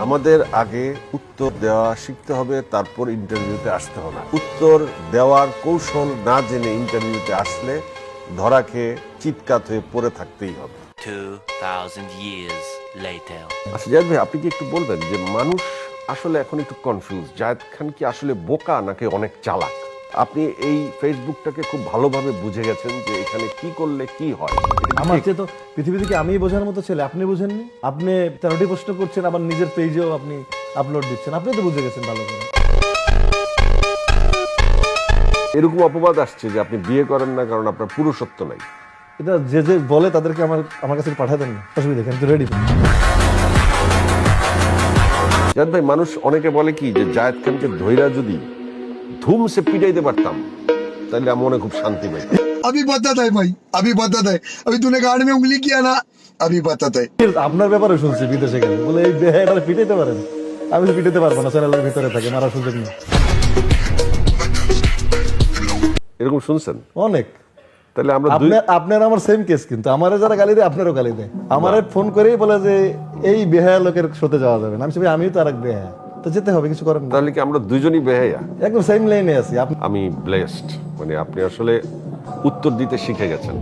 আমাদের আগে উত্তর দেওয়া শিখতে হবে, তারপর ইন্টারভিউতে আসতে হবে। উত্তর দেওয়ার কৌশল না জেনে ইন্টারভিউতে আসলে ধরা খেয়ে চিৎকার হয়ে পড়ে থাকতেই হবে। 2000 years later. আচ্ছা জায়েদ ভাই, আপনি কি একটু বলবেন যে মানুষ আসলে এখন একটু কনফিউজ, জায়েদ খান কি আসলে বোকা নাকি অনেক চালাক? আপনি এই ফেসবুকটাকে খুব ভালোভাবে বুঝে গেছেন যে এখানে কি করলে কি হয়। আমার চেয়ে তো পৃথিবী থেকে আমি বোঝার মতো ছেলে আপনি বুঝেননি। আপনি 13টি প্রশ্ন করছেন, আবার নিজের পেজেও আপনি আপলোড দিচ্ছেন, আপনি তো বুঝে গেছেন ভালো করে। এরকম অপবাদ আসছে যে আপনি বিয়ে করেন না কারণ আপনার পুরুষত্ব নাই। এটা যে যে বলে তাদেরকে আমার কাছে পাঠিয়ে দেন না, অসুবিধা নেই, আমি তো রেডি। জায়েদ ভাই, মানুষ অনেকে বলে কি যে জায়েদ খানকে ধৈরা যদি ধুমসে পিটাইতে পারতাম তাহলে আমি মনে খুব শান্তি পাইতাম। अभी बताता है भाई, अभी बताता है, अभी तूने गाड़ में उंगली किया ना, अभी बताता है। আপনার ব্যাপারে শুনছি বিদেশে গেলে বলে এই বেহাটা পিটাইতে পারেন, আমি তো পিটাইতে পারবো না, চ্যানেলের ভিতরে থাকে, মারা সুযোগ নেই। এরকম শুনছেন? অনেক। তাহলে আমরা আপনার আমার সেম কেস, কিন্তু আমারে যারা গালি দেয় আপনারও গালি দেয়। আমারে ফোন করেই বলে যে এই বেহায়া লোকের সাথে যাওয়া যাবে না। আমি বলি আমিও তো আর এক বেহায়া, তো যেতে হবে, কিছু করেন না। তাহলে কি আমরা দুইজনই বেহায়া? একদম সেম লাইনে আছি। আমি ব্লেসড, মানে আপনি আসলে উত্তর দিতে শিখে গেছেন।